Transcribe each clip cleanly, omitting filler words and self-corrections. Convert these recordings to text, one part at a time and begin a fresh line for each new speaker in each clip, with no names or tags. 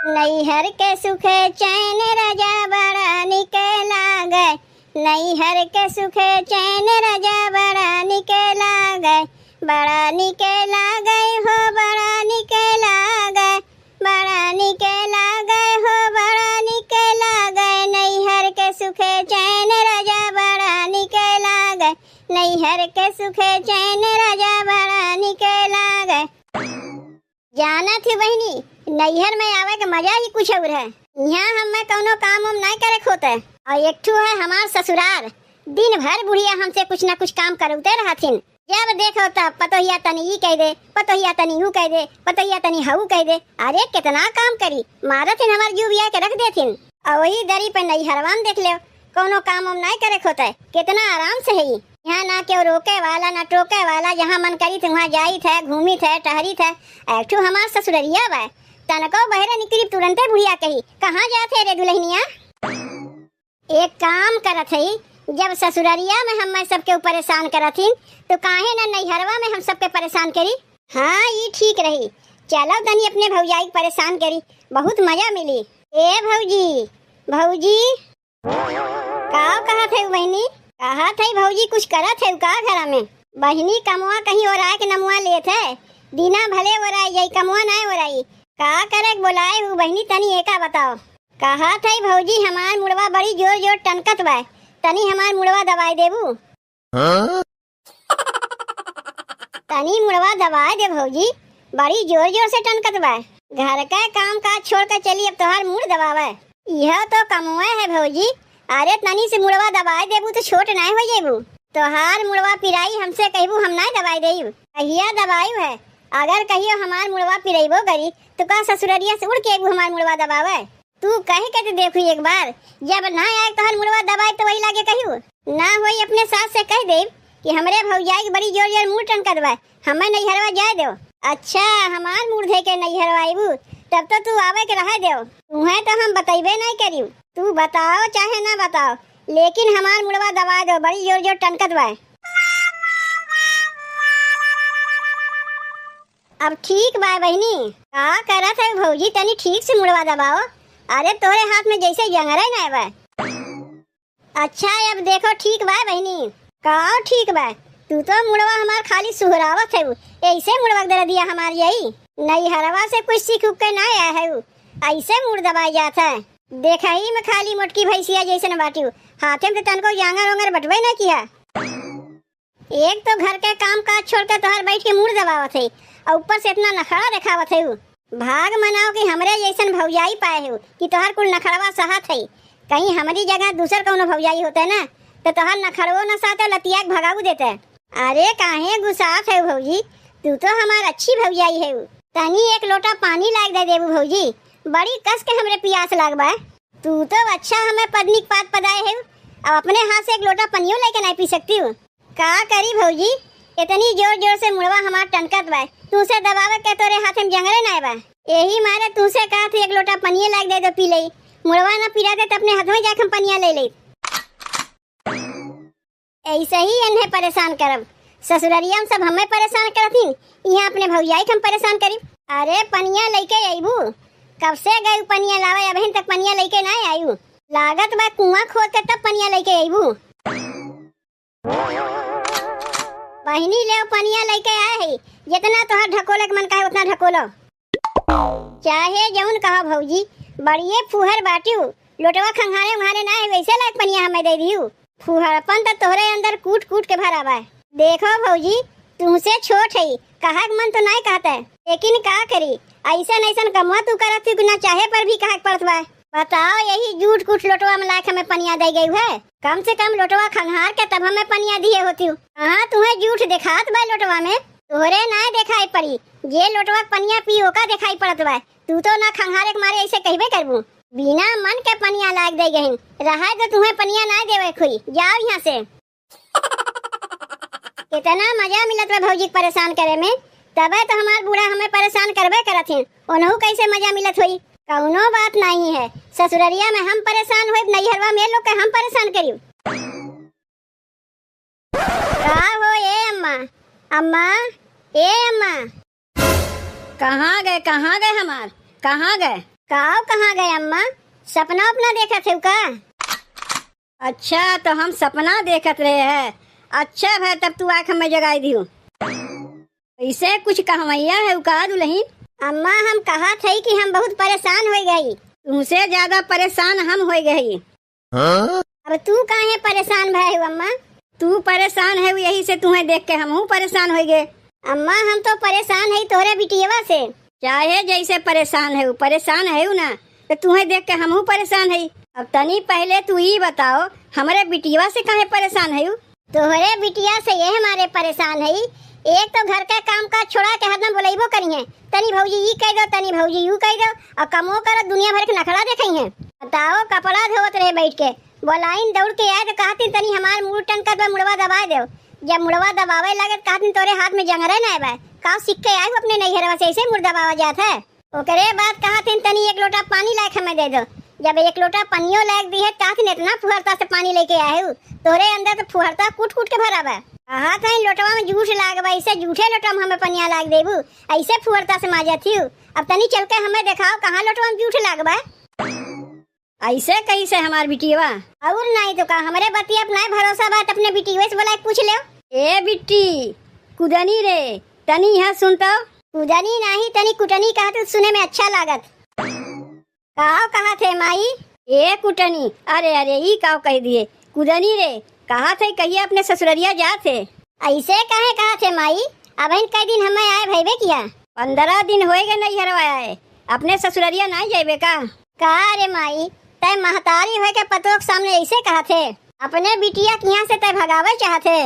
नैहर के सुखे चैन राजा बड़ा निके लागे, नैहर के सुखे चैन राजा बड़ा निके लागे, बड़ा निके लागे हो बड़ा निके लागे, बड़ा निके लागे हो बड़ा निके लागे, नैहर के सुखे चैन राजा बड़ा निके लागे, नैहर के सुखे चैन राजा बड़ा निके लागे। जाना थी बहनी, नैहर में आवे के मजा ही कुछ और है। यहाँ हमें कोनो काम उम नहीं करे खोते। और एक ठू है हमार ससुराल, दिन भर बुढ़िया हमसे कुछ न कुछ काम करते रहथिन। जब देखो तब पतोहिया तनी ई कह दे, पतोहिया तनी ऊ कह दे, पतोहिया तनी हऊ कह दे। अरे कितना काम करी, मारथिन हमार जुबिया के रख देथिन। और वही दरी पे नैहरवा में देख लो, कोनो काम उम नहीं करे खोते, कितना आराम से है। यहाँ ना क्यों रोके वाला ना टोके वाला, जहाँ मन करी थे वहाँ जाई थे, घूमी थे, टहरी थे। एक ठू हमार ससुररिया बा, तनको बहरे निकली तुरंते बुढ़िया कही, कहाँ जाते रे दुल्हनिया। एक काम करत है, जब ससुररिया में हम सबके परेशान करथिन तो काहे ना नैहरवा में हम सबके परेशान करी। हाँ ये ठीक रही। चलो तनी अपने भौजाई परेशान करी, बहुत मजा मिली। ए भौजी, भौजी का कहा थे बहनी, कहा थे भौजी कुछ करत है का घर में। बहनी कमुआ कहीं और आए के नमुआ लेत है, दीना भले हो रहा है कमुआ नहीं हो रही। का करे बोलाए हूँ बहनी, तनी एका बताओ। कहा थे भौजी हमार मुड़वा बड़ी जोर जोर टनकत बा, तनी हमार मुड़वा दवाई देबू। तनी मुड़वा दवाई दे भौजी, बड़ी जोर जोर से टनकत बा। घर का काम काज छोड़ कर चली, अब तोहार मुड़ दबावे। यह तो कमुआ है भौजी। अरे तनी से मुड़वा दवाई देबू तो छोट नहीं हो जेबू। तोहार मुड़वा पिराई हमसे कहबू हम नहीं दवाई देबू, कहिया दवाई है। अगर कहियो हमार मुड़वा पिराइबो करी तो का ससुररिया से उड़ के हमार मुड़वा दबावे। तू कहे के तो देखू एक बार, जब ना आए तोहर मुड़वा दबाई तो वही लागे कहियो ना होई। अपने सास से कह दे कि हमरे भौजाई बड़ी जोर जोर मुड़ टनकत बा, हमें नैहरवा जाए दो। अच्छा हमार मुड़ धे के नैहरवा आईबू, तब तो तू आवे के रह दो। तुम्हें तो हम बतैबे नहीं करी, तू बताओ चाहे ना बताओ, लेकिन हमार मुड़वा दबा दो, बड़ी जोर जोर टनकत बा। अब ठीक बा बहनी, का करत है भौजी, तनी ठीक से मुड़वा दबाओ। अरे तोरे हाथ में जैसे जंगरे नहीं बा। अच्छा अब देखो ठीक बा बहनी। का ठीक बा, तू तो मुड़वा हमार खाली सुहरावत है, ऐसे मुड़वा दे दिया हमार यही। नैहरवा से कुछ सीख के ना आया है, ऐसे मुड़ दबाई जाता है। देखा ही में खाली मोटकी भैंसिया जैसे न बाटी, हाथे में तो तनको जांगर वंगर बटवे न किया। एक तो घर के काम काज छोड़ के तोहर बैठ के मुड़ दबावत है, और ऊपर से इतना नखरा दिखावत है। भाग मनाओ कि हमरे जैसन भौजाई पाए हो कि तोहर कुल नखरवा सहत है। कहीं हमारी जगह दूसर कौनो भौजाई होते ना तो तोहर नखरवो न साथे लतिया भगाऊ देते। अरे काहे गुस्सात है भौजी, तू तो हमार अच्छी भौजाई है। तनी एक लोटा पानी लाग दे देबू भौजी, बड़ी कस के हमरे प्यास लागबा। तू तो अच्छा हमें पदनिक पात पदाए है, अब अपने हाथ से एक लोटा पनियो लेके नहीं पी सकती हूँ। का करी भौजी, इतनी जोर जोर से मुड़वा हमार टनकत बा, तू से दबावे के तोरे हाथ में जंगरे नहीं बा। यही मारे तू से कहा थी एक लोटा पनिया लाग दे तो पी ले, मुड़वा ना पिला दे तो अपने हाथ में जाके पनिया ले ले। ऐसे ही इन्हें परेशान करब, ससुररिया में सब हमें परेशान करथिन, यहाँ अपने भौजाई के हम परेशान करी। अरे पनिया लेके आईबू, कब से गई पनिया लावे, अभी तक पनिया लेके नहीं आयू। लागत बा कुआं खोद के तब पनिया लेके आईबू। बहनी ले पनिया लेके आए है, जितना तोहर ढकोले के मन का है उतना ढकोलो। चाहे जौन कहा भौजी, बड़िए फुहर बाटियो, लोटवा खंगारे उंगारे ना है, वैसे लायक पनिया हमें दे दियो। फुहरपन तो तोहरे अंदर कूट कूट के भरा बा। देखो भौजी तुमसे छोट है, कहा मन तो नहीं कहता है, लेकिन का करी ऐसा ऐसा कमुआ तू करत थी ना चाहे पर भी कहा पड़त बा। बताओ यही झूठ कुछ लोटवा में लाख हमें पनिया दे गई है, कम से कम लोटवा खंगार के तब हमें पनिया दिए होती हूँ। हाँ तुम्हें झूठ दिखात बा लोटवा में, तोहरे ना दिखाई पड़ी, जे लोटवा पनिया पियो का दिखाई पड़त बा। तू तो ना खंगारे के मारे ऐसे कहबे करबू, बिना मन के पनिया लाग दे गई रहा तो तुम्हें पनिया ना देवे खुई, जाओ यहाँ से। कितना मजा मिलत बा भौजी परेशान करे में, तबे तो हमार बूढ़ा हमें परेशान करबे करथिन, ओनहु कैसे मजा मिलत हुई। कौनो बात नहीं है, ससुररिया में हम परेशान हुए, नैहरवा में लोग के हम परेशान करियो। का हो ए अम्मा, अम्मा ए अम्मा,
कहाँ गए हमार, कहाँ गए?
कहाँ गए अम्मा? सपना अपना देखा थे का?
अच्छा तो हम सपना देखत रहे हैं। अच्छा भाई तब तू आँख में जगाई दियो। इसे कुछ कहवैया है का दुल्हन?
अम्मा हम कहा थे कि हम बहुत परेशान हो गई।
तुमसे ज्यादा परेशान हम हो गई।
अब तू काहे परेशान भय हो अम्मा?
तू परेशान है यही से तुम्हें देख के हम परेशान हो गए।
अम्मा हम तो परेशान है तोरे बिटियावा से।
चाहे जैसे परेशान है ना तो तुम्हें देख के हम परेशान है। अब तनी पहले तू ही बताओ हमारे बिटिया से काहे परेशान है?
तोहरे बिटिया से ये हमारे परेशान है। एक तो घर का काम काज छोड़ा के हरदम बोलेबो करी है, तनी भौजी ये कह दो, तनी भौजी यू कह दो, और कमो करो दुनिया भर के नखरा देखई है। बताओ कपड़ा धोवत रहे बैठ के, बोलाइन दौड़ के आए तो कहती तनी हमार मुंह टन कर मुड़वा दबा दो। जब मुड़वा दबावे लगे तो कहती तोरे हाथ में जंगरे न आए का सीख के आए अपने नैहरवा से ऐसे मुड़ दबावा जात है। ओकरे बाद कहती तनी एक लोटा पानी लायक हमें दे दो। जब एक लोटा पनियो लायक दी है कहती इतना फुहरता से पानी लेके आए हो, तोरे अंदर तो फुहरता कूट कूट के भरा बा। हाँ कहीं लोटवा में जूठ लाग ऐसे जूठे लोटवा में हमें पनिया लाग देबू, ऐसे फुहरता से माजा थी। अब तनी चल के हमें दिखाओ कहाँ लोटवा में जूठ लाग बा।
ऐसे कैसे हमार बिटिया?
और नहीं तो का हमारे बतिया अपना भरोसा बात अपने बिटिया से बोला पूछ ले।
ए बिट्टी कुदनी रे तनी यहाँ सुनता।
कुदनी नहीं तनी कुटनी कहा तो सुने में अच्छा लागत। कहा थे माई?
ए कुटनी अरे अरे ई काव कह दिए। कुदनी रे कहा थे कहिए अपने ससुररिया जा थे।
ऐसे काहे कहा थे माई? अब कई दिन हमें आए भैबे किया?
15 दिन होएगे नहीं हरवाया है। अपने ससुररिया नहीं जाबे का
रे माई? तय महतारी हो के पतों के सामने ऐसे कहा थे अपने बिटिया के यहाँ से तय भगावे चाहते।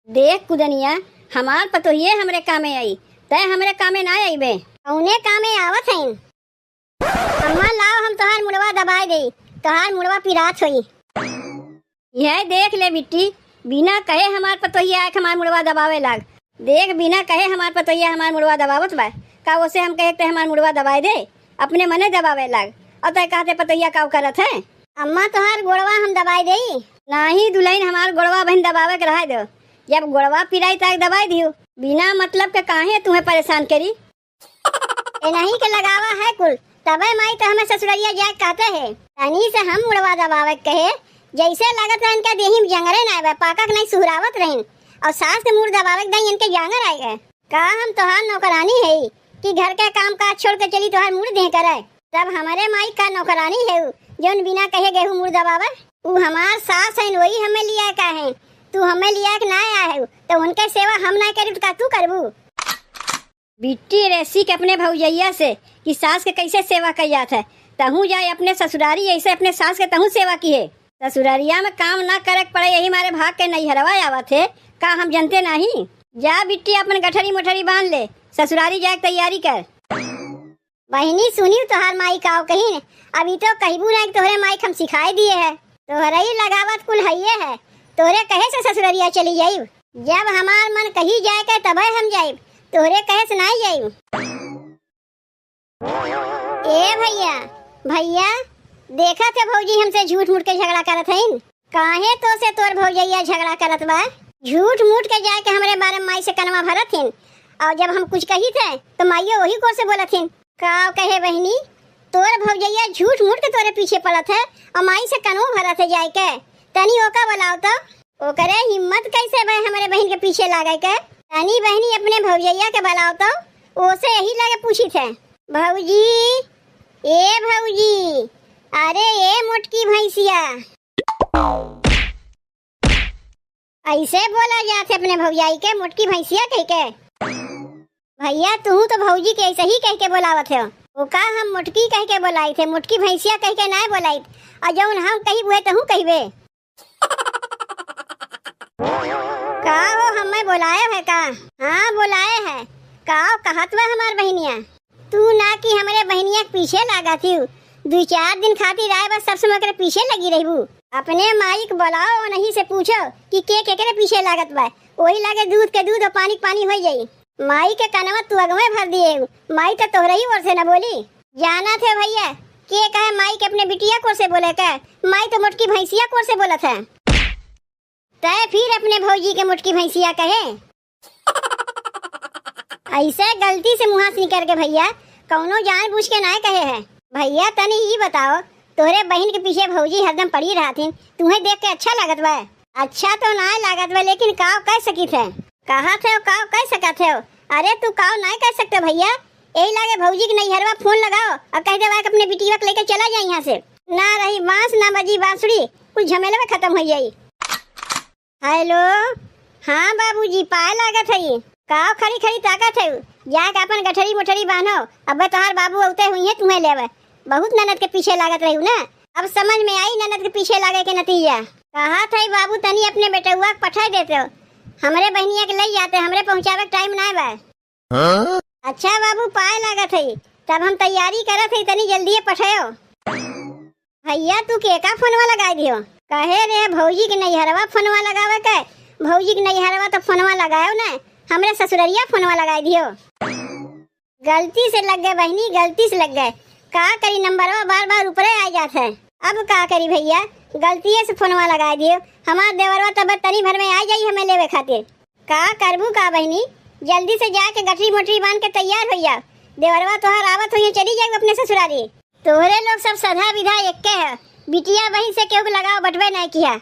देख कुदनिया हमार पतोहिए हमरे कामे आई, तय हमरे कामे ना आईबे।
उन्हें कामे आवत है। अम्मा लाओ हम तोहार मुड़वा दबाए दे, तोहार मुड़वा पिरात होई।
यह देख ले बिट्टी बिना कहे हमार पतोहिया आके हमार मुड़वा दबावे लाग। देख बिना कहे हमार पतोहिया हमार मुड़वा दबावत बा का उसे हम कहे ते हमार मुड़वा दबाए दे, अपने मने दबावे लाग। और तय कहते पतोहिया काव करत है।
अम्मा तोहार गोड़वा हम दबाए दे।
नहीं दुल्हन हमार गोड़वा बहन दबावे के रहा दो। जब गोड़वा पिराई तक दबाई दियो, बिना मतलब के काहे तुम्हें परेशान करी।
ए नहीं के लगावा है कुल तबे माई तो हमें ससुररिया जाए कहते है। तनी से हम मुड़वा दबावे कहे जैसे लागत है इनका देही में जंगरे ना आवे, पाका नहीं सुहरावत रहीन और सास के मुड़ दबावे दई इनके जंगर आए गए। का हम तोहार नौकरानी है कि घर के काम काज छोड़ के चली तोहार मुड़ दे करे? तब हमारे माई का नौकरानी है जोन बिना कहे गेहूं मुड़ दबावे। उ हमार सास है वही हमें लिया का है। तू हमें लिया के ना आया है तो उनके सेवा हम ना करी तो तू करबू।
बिट्टी रेसी के अपने भौजैया से कि सास के कैसे सेवा कर जात है। तहू जाए अपने ससुरारी ऐसे अपने सास के तहू सेवा की है। ससुरारिया में काम ना करे पड़े यही हमारे भाग के नहीं हरवा आवत है का हम जानते नहीं। जा बिट्टी अपन गठरी मोठरी बांध ले, ससुरारी जाए तैयारी कर।
बहनी सुनी तोहार माई काव कहीं अभी तो कहबू ना तोहरे माई हम सिखाई दिए है। तोहरे ही लगावत कुल हइये है, तोहरे कहे से ससुररिया चली जाइब। जब हमार मन कही जाए के तबे हम जाइब, तोहरे कहे से नहीं जाइब। ए भैया भैया देखा थे भौजी हमसे झूठ मूठ के झगड़ा करत हईन। काहे तो से तोर भौजैया झगड़ा करत बा? झूठ मूठ के जाए के हमरे बारे में माई से कनवा भरत हिन और जब हम कुछ कही थे तो माइयो वही को से बोलत हिन। का कहे बहनी तोर भौजैया झूठ मूठ के तोरे पीछे पड़त है और माई से कनवा भरत है जाए के। तनी ओका बुलाओ तो ओकरे हिम्मत कैसे भाई हमारे बहन के पीछे लागे के। तनी बहनी अपने भौजैया के बुलाओ तो ओसे यही लगे पूछी थे भौजी ए भौजी अरे ये मोटकी भैंसिया ऐसे बोला जाते अपने भौजाई के मोटकी भैंसिया कह के। भैया तू तो भौजी के ऐसे ही कह के बोलावत है। वो का हम मोटकी कह के बोलाई थे, मोटकी भैंसिया कह के ना बोलाई और जौन हम कही बुए तहू कहबे। का हो हमें बुलाए है का? हाँ बुलाए है। का कहत बा हमार बहनिया तू ना कि हमारे बहनिया के पीछे लागा थी 2-4 दिन खातिर आए बस सब समय के पीछे लगी रहबू। अपने माई को बुलाओ और नहीं से पूछो कि के पीछे लागत बा, वही लागे दूध के दूध और पानी पानी हो जाई। माई के कनवा तू अगवे भर दिए, माई तो तोहरा ही ओर से न बोली। जाना थे भैया के कहे माई के अपने बिटिया को से बोले का, माई तो मोटकी भैंसिया को से बोला था। तय फिर अपने भौजी के मोटकी भैंसिया कहे। ऐसे गलती से मुँह से निकल के भैया कौनो जानबूझ के ना कहे है। भैया तनी ये बताओ, तोहरे बहन के पीछे भौजी हरदम पड़ी रहती, तुम्हें देख के अच्छा लागत बा? अच्छा तो ना लागत बा, लेकिन काव कह सकी थे? कहा थे काव कह सकत है? अरे तू काव नहीं कह सकते भैया। यही लागे भौजी के नैहरवा फोन लगाओ और कह दे कि अपने बिटिया को लेकर चला जाए यहाँ से। ना रही बांस ना बजी बांसुरी, कुछ झमेले में खत्म हो जाई। हेलो, हाँ बाबूजी, पाए लागत है। काव खड़ी खड़ी ताकत है, जाके अपन गठरी मोठरी बांधो। अब तोहार बाबू औते हुई है तुम्हें लेवे। बहुत ननद के पीछे लागत रही ना, अब समझ में आई ननद के पीछे लागे के नतीजा। कहा था बाबू तनी अपने बेटुआ के पठा देते हो, हमरे बहनिया के ले जाते, हमरे पहुँचावे टाइम ना बा। अच्छा बाबू, पाए लागत है, तब हम तैयारी करत है, तनी जल्दी पठाओ। भैया तू के का फोनवा लगा दियो? कहे रे भौजी के नैहरवा फोनवा लगावे के। भौजी के नैहरवा तो फोनवा लगायो ना, हमरे ससुररिया फोनवा लगा दियो। गलती से लग गए बहनी, गलती से लग गए। का करी, नंबरवा बार बार ऊपरे आ जात है। अब का करी भैया, गलती से फोनवा लगा दियो। हमार देवरवा तब तनी भर में आ जाई हमें लेवे खातिर। का करबू का बहनी, जल्दी से जाके गठरी मोटरी बांध के तैयार हो जा। देवरवा तोहर आवत हो चली जाए अपने ससुरारी। तोहरे लोग सब सधा विधा एक के है, बिटिया बहन से क्यों लगाओ बटवे नहीं किया।